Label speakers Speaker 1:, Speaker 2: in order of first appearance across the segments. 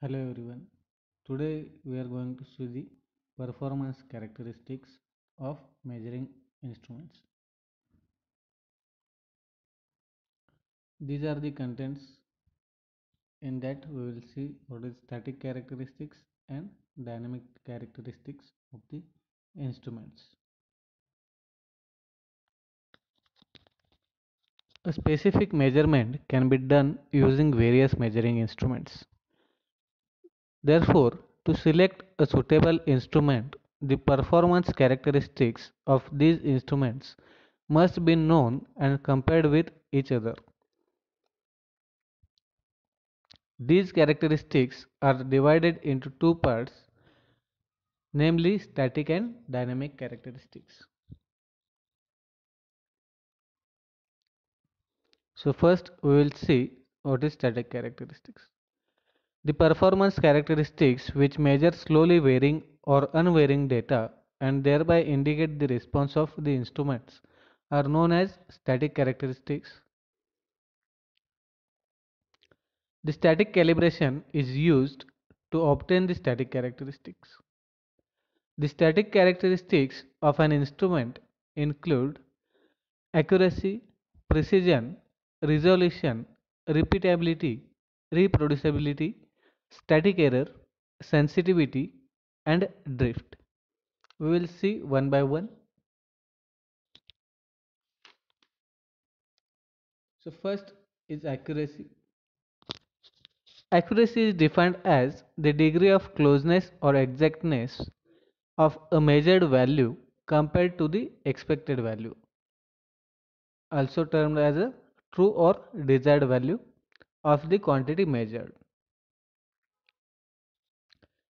Speaker 1: Hello everyone. Today we are going to see the performance characteristics of measuring instruments. These are the contents. In that we will see what is static characteristics and dynamic characteristics of the instruments. A specific measurement can be done using various measuring instruments. Therefore, to select a suitable instrument, the performance characteristics of these instruments must be known and compared with each other. These characteristics are divided into two parts, namely static and dynamic characteristics. So first we will see what is static characteristics. The performance characteristics which measure slowly varying or unvarying data and thereby indicate the response of the instruments are known as static characteristics. The static calibration is used to obtain the static characteristics. The static characteristics of an instrument include accuracy, precision, resolution, repeatability, reproducibility, static error, sensitivity, and drift. We will see one by one. So first is accuracy. Accuracy is defined as the degree of closeness or exactness of a measured value compared to the expected value, also termed as a true or desired value of the quantity measured.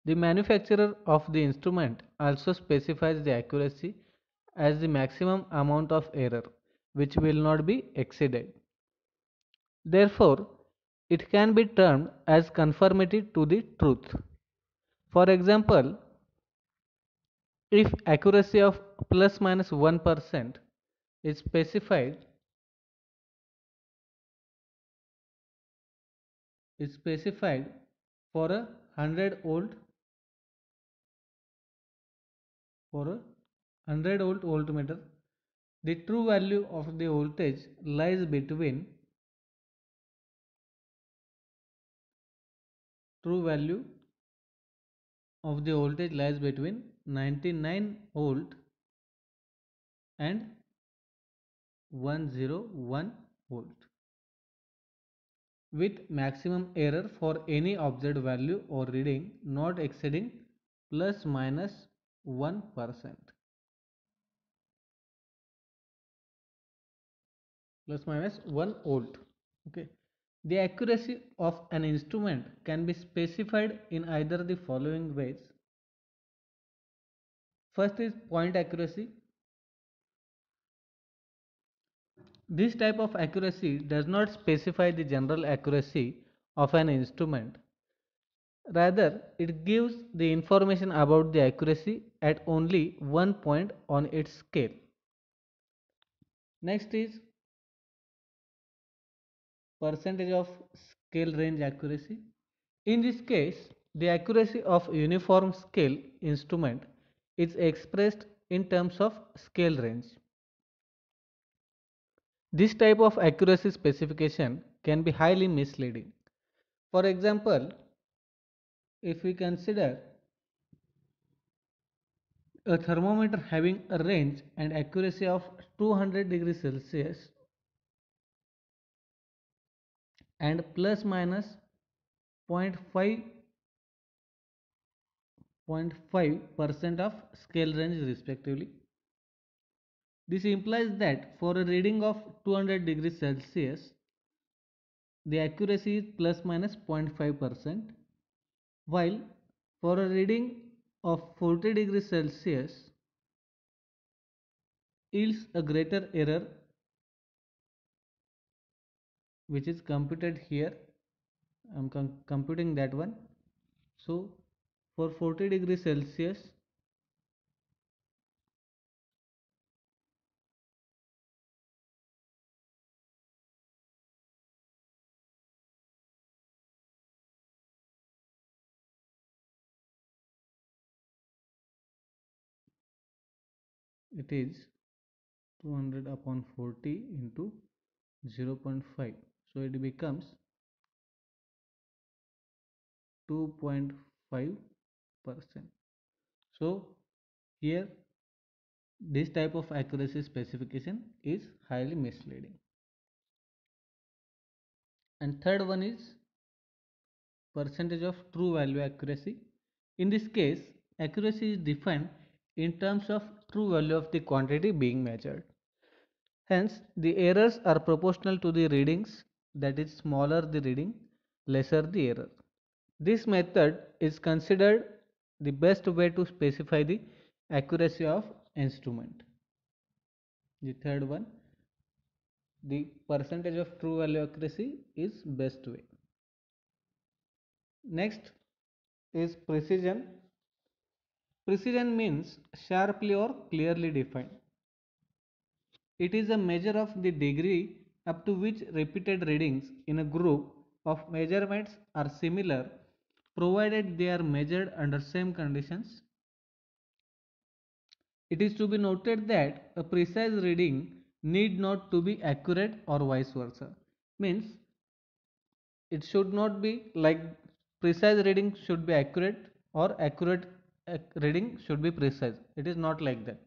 Speaker 1: The manufacturer of the instrument also specifies the accuracy as the maximum amount of error which will not be exceeded. Therefore, it can be termed as conformity to the truth. For example, if accuracy of plus minus 1% is specified for a 100 volt for a 100 volt voltmeter, the true value of the voltage lies between true value of the voltage lies between 99 volt and 101 volt with maximum error for any observed value or reading not exceeding plus minus 1%, plus minus 1 volt. Okay, the accuracy of an instrument can be specified in either the following ways. First is point accuracy. This type of accuracy does not specify the general accuracy of an instrument. Rather, it gives the information about the accuracy at only one point on its scale. Next is percentage of scale range accuracy. In this case, the accuracy of uniform scale instrument is expressed in terms of scale range. This type of accuracy specification can be highly misleading. For example, if we consider a thermometer having a range and accuracy of 200 degrees Celsius and plus minus 0.5% of scale range respectively. This implies that for a reading of 200 degrees Celsius, the accuracy is plus minus 0.5%, while for a reading of 40 degrees Celsius yields a greater error which is computed here. I am computing that one. So for 40 degrees Celsius, it is 200 upon 40 into 0.5, so it becomes 2.5%. So here this type of accuracy specification is highly misleading. And third one is percentage of true value accuracy. In this case, accuracy is defined in terms of true value of the quantity being measured. Hence, the errors are proportional to the readings, that is, smaller the reading, lesser the error. This method is considered the best way to specify the accuracy of instrument. The third one, the percentage of true value accuracy is best way. Next is precision. Precision means sharply or clearly defined. It is a measure of the degree up to which repeated readings in a group of measurements are similar, provided they are measured under same conditions. It is to be noted that a precise reading need not to be accurate or vice versa. Means it should not be like precise reading should be accurate or accurate reading should be precise. It is not like that.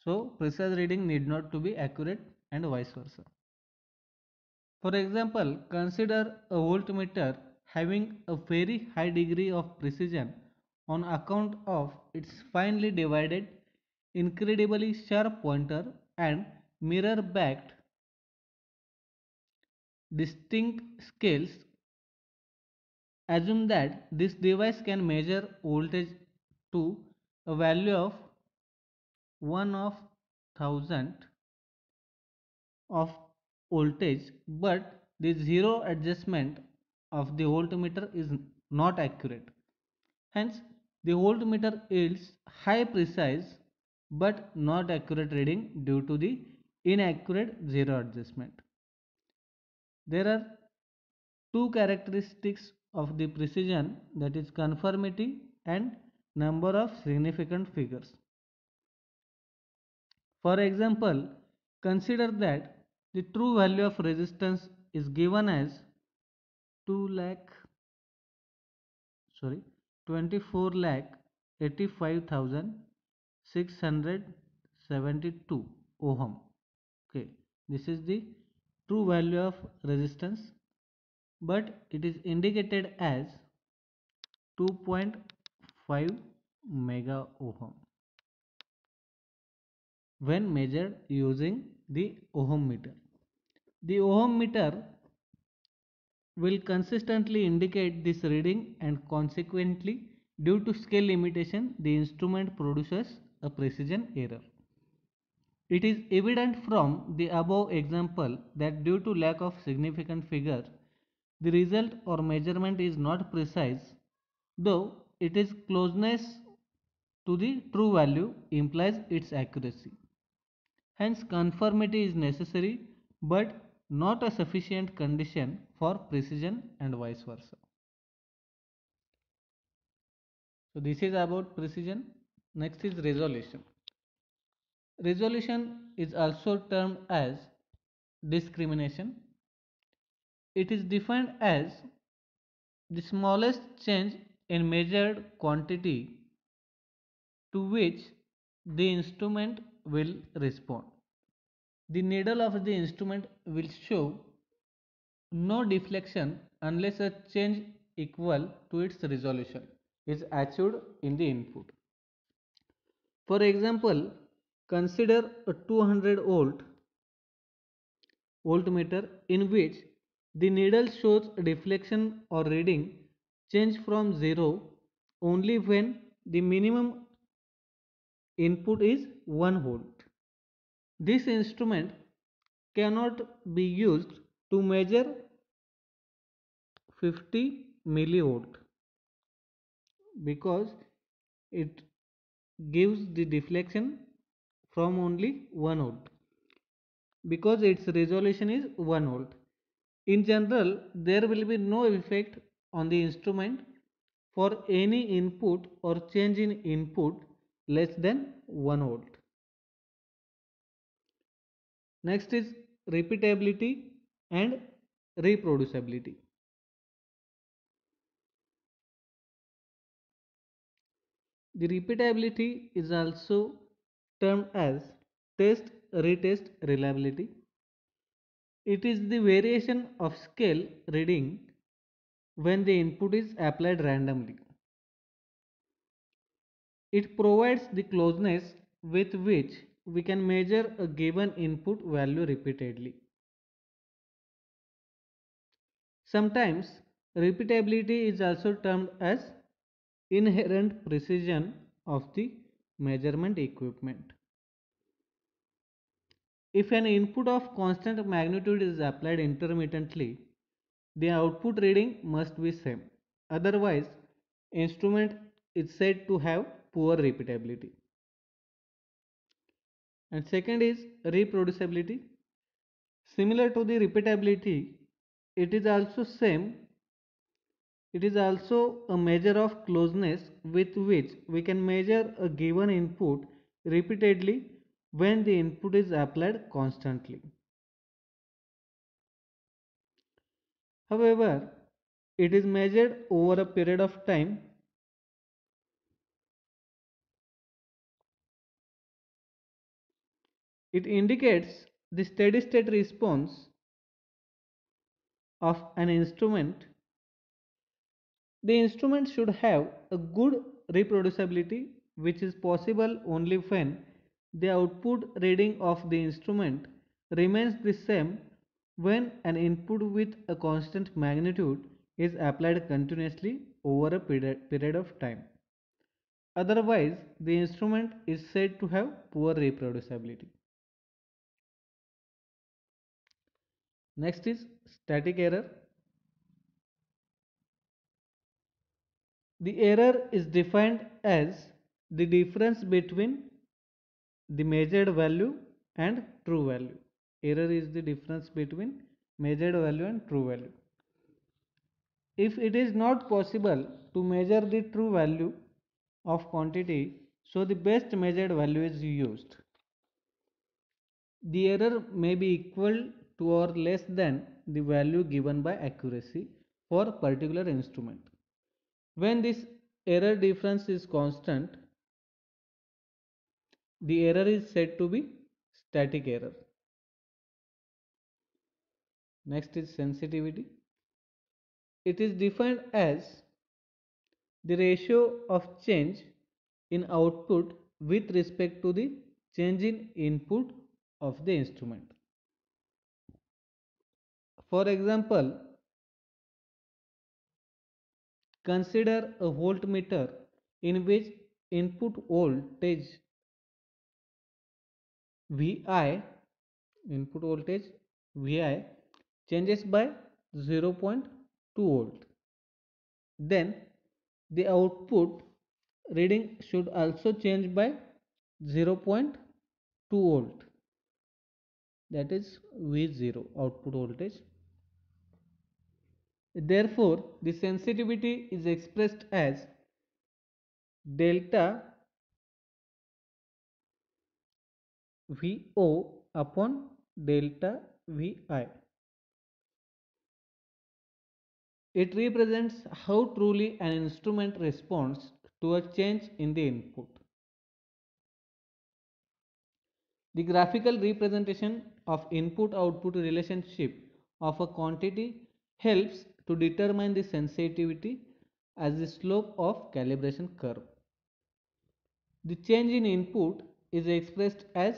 Speaker 1: So precise reading need not to be accurate and vice versa. For example, consider a voltmeter having a very high degree of precision on account of its finely divided, incredibly sharp pointer and mirror backed distinct scales. Assume that this device can measure voltage to a value of 1 of 1000 of voltage, but the zero adjustment of the voltmeter is not accurate. Hence, the voltmeter yields high precise but not accurate reading due to the inaccurate zero adjustment. There are two characteristics of the precision, that is conformity and number of significant figures. For example, consider that the true value of resistance is given as 2 lakh 24 lakh 85,672 ohm. Okay, this is the true value of resistance, but it is indicated as 2.5 mega ohm when measured using the ohm meter. The ohm meter will consistently indicate this reading, and consequently, due to scale limitation, the instrument produces a precision error. It is evident from the above example that due to lack of significant figure, the result or measurement is not precise, though it is closeness to the true value implies its accuracy. Hence, conformity is necessary but not a sufficient condition for precision and vice versa. So, this is about precision. Next is resolution. Resolution is also termed as discrimination. It is defined as the smallest change in measured quantity to which the instrument will respond. The needle of the instrument will show no deflection unless a change equal to its resolution is achieved in the input. For example, consider a 200 voltmeter in which the needle shows a deflection or reading change from 0 only when the minimum input is 1 volt. This instrument cannot be used to measure 50 millivolt because it gives the deflection from only 1 volt because its resolution is 1 volt. In general, there will be no effect on the instrument for any input or change in input less than 1 volt. Next is repeatability and reproducibility. The repeatability is also termed as test retest reliability. It is the variation of scale reading when the input is applied randomly. It provides the closeness with which we can measure a given input value repeatedly. Sometimes repeatability is also termed as inherent precision of the measurement equipment. If an input of constant magnitude is applied intermittently, the output reading must be same. Otherwise, instrument is said to have poor repeatability. And second is reproducibility. Similar to the repeatability, it is also same. It is also a measure of closeness with which we can measure a given input repeatedly when the input is applied constantly. However, it is measured over a period of time. It indicates the steady state response of an instrument. The instrument should have a good reproducibility, which is possible only when the output reading of the instrument remains the same when an input with a constant magnitude is applied continuously over a period of time. Otherwise, the instrument is said to have poor reproducibility. Next is static error. The error is defined as the difference between the measured value and true value. Error is the difference between measured value and true value. If it is not possible to measure the true value of quantity, so the best measured value is used. The error may be equal to or less than the value given by accuracy for a particular instrument. When this error difference is constant, the error is said to be static error. Next is sensitivity. It is defined as the ratio of change in output with respect to the change in input of the instrument. For example, consider a voltmeter in which input voltage Vi input voltage Vi changes by 0.2 volt. Then the output reading should also change by 0.2 volt, that is V0 output voltage. Therefore, the sensitivity is expressed as delta VO upon delta Vi. It represents how truly an instrument responds to a change in the input. The graphical representation of input-output relationship of a quantity helps to determine the sensitivity as the slope of calibration curve. The change in input is expressed as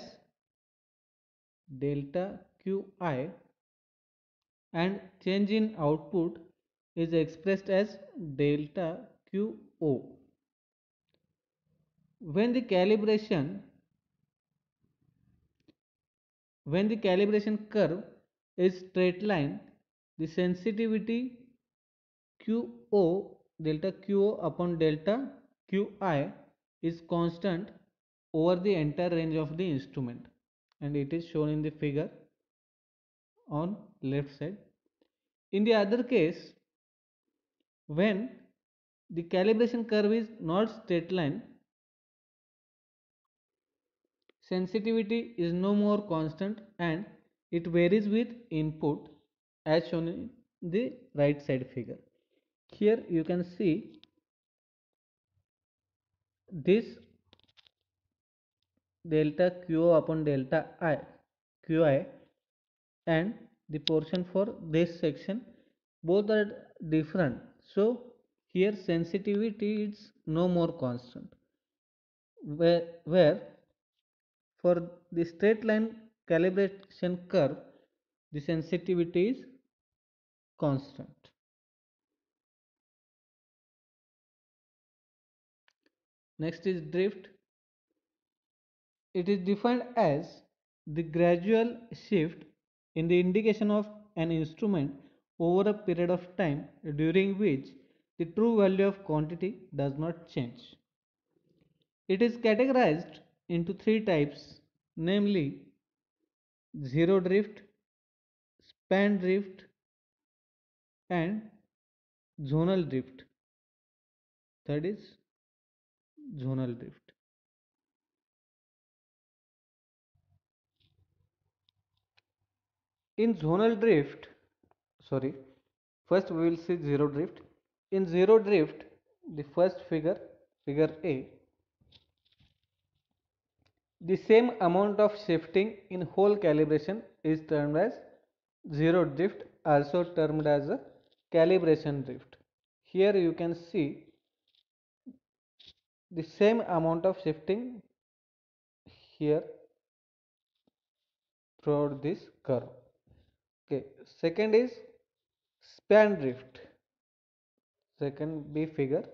Speaker 1: delta Qi and change in output is expressed as delta Qo. When the calibration curve is straight line, the sensitivity Qo delta Qo upon delta Qi is constant over the entire range of the instrument, and it is shown in the figure on left side. In the other case, when the calibration curve is not straight line, sensitivity is no more constant and It varies with input as shown in the right side figure. Here you can see this delta Q upon delta I Qi and the portion for this section both are different. So here sensitivity is no more constant, where for the straight line calibration curve the sensitivity is constant. Next is drift. It is defined as the gradual shift in the indication of an instrument over a period of time during which the true value of quantity does not change. It is categorized into three types, namely zero drift, span drift, and zonal drift. That is zonal drift. In zonal drift, sorry, first we will see zero drift. In zero drift, the first figure, figure A, the same amount of shifting in whole calibration is termed as zero drift, also termed as a calibration drift. Here you can see the same amount of shifting here throughout this curve. Okay, second is span drift. Second B figure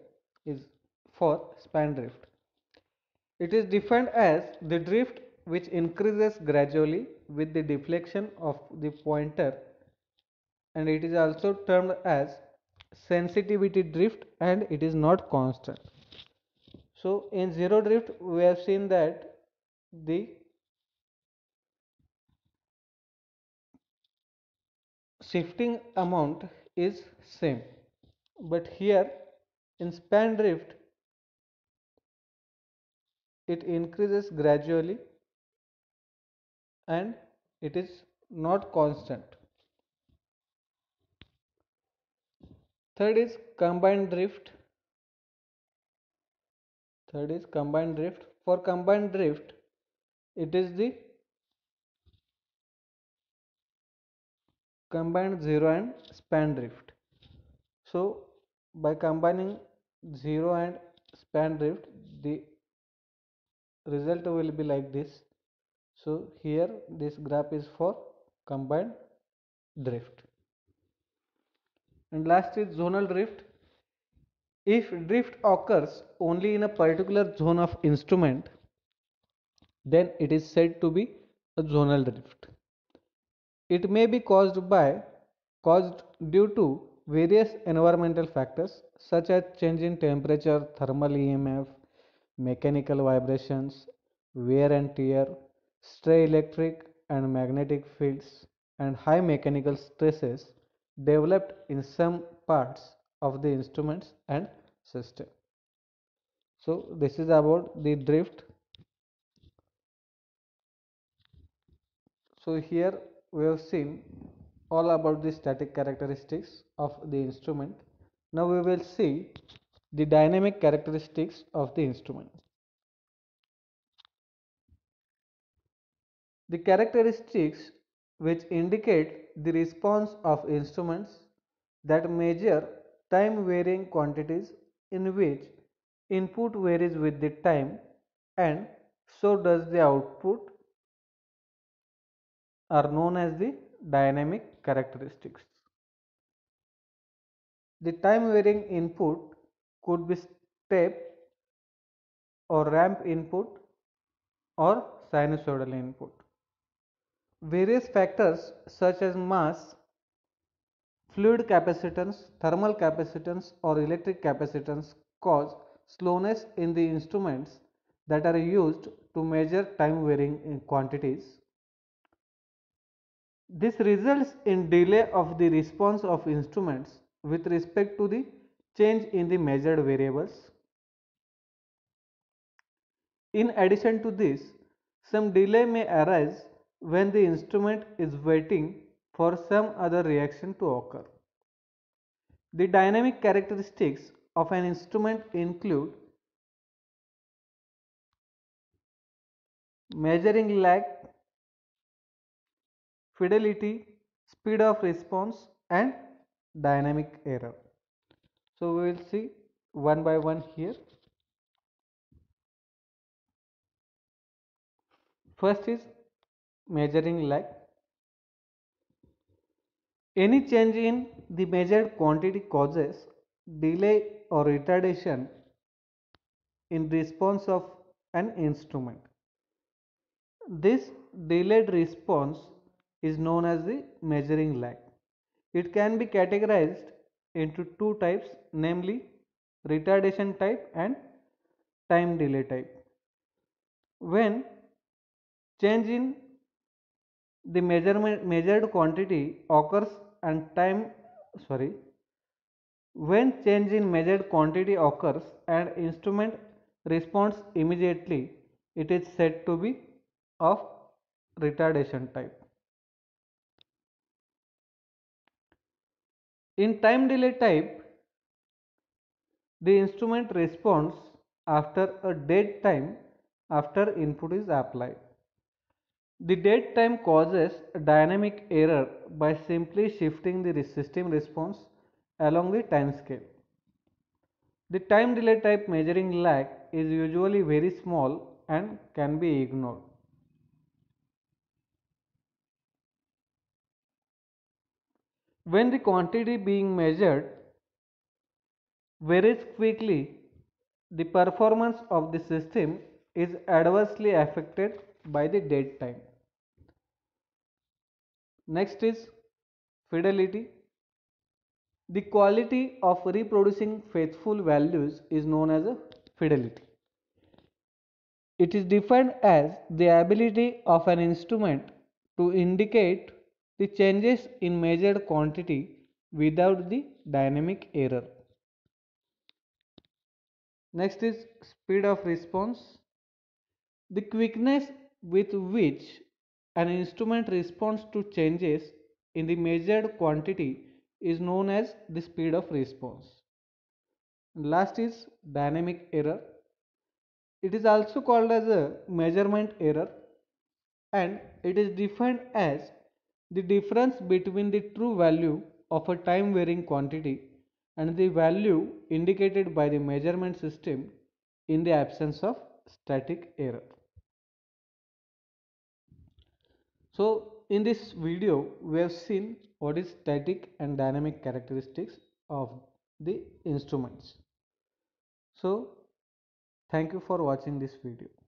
Speaker 1: is for span drift. It is defined as the drift which increases gradually with the deflection of the pointer, and it is also termed as sensitivity drift, and it is not constant. So in zero drift we have seen that the shifting amount is same, but here in span drift it increases gradually and it is not constant. Third is combined drift. Third is combined drift. For combined drift, it is the combined zero and span drift. So by combining zero and span drift, the result will be like this. So here this graph is for combined drift. And last is zonal drift. If drift occurs only in a particular zone of instrument, then it is said to be a zonal drift. It may be caused due to various environmental factors such as change in temperature, thermal EMF, mechanical vibrations, wear and tear, stray electric and magnetic fields, and high mechanical stresses developed in some parts of the instruments and system. So this is about the drift. So here we have seen all about the static characteristics of the instrument. Now we will see the dynamic characteristics of the instrument. The characteristics which indicate the response of instruments that measure time varying quantities in which input varies with the time and so does the output are known as the dynamic characteristics. The time varying input could be step or ramp input or sinusoidal input. Various factors such as mass, fluid capacitance, thermal capacitance or electric capacitance cause slowness in the instruments that are used to measure time varying quantities. This results in delay of the response of instruments with respect to the change in the measured variables. In addition to this, some delay may arise when the instrument is waiting for some other reaction to occur. The dynamic characteristics of an instrument include measuring lag, fidelity, speed of response, and dynamic error. So we will see one by one here. First is measuring lag. Any change in the measured quantity causes delay or retardation in response of an instrument. This delayed response is known as the measuring lag. It can be categorized into two types, namely retardation type and time delay type. When change in the measured quantity occurs and time sorry when change in measured quantity occurs and instrument responds immediately, it is said to be of retardation type. In time delay type, the instrument responds after a dead time after input is applied. The dead time causes a dynamic error by simply shifting the system response along the time scale. The time delay type measuring lag is usually very small and can be ignored. When the quantity being measured varies quickly, the performance of the system is adversely affected by the dead time. Next is fidelity. The quality of reproducing faithful values is known as a fidelity. It is defined as the ability of an instrument to indicate the changes in measured quantity without the dynamic error. Next is speed of response. The quickness with which an instrument responds to changes in the measured quantity is known as the speed of response. Last is dynamic error. It is also called as a measurement error, and it is defined as the difference between the true value of a time varying quantity and the value indicated by the measurement system in the absence of static error. So in this video we have seen what is static and dynamic characteristics of the instruments. So thank you for watching this video.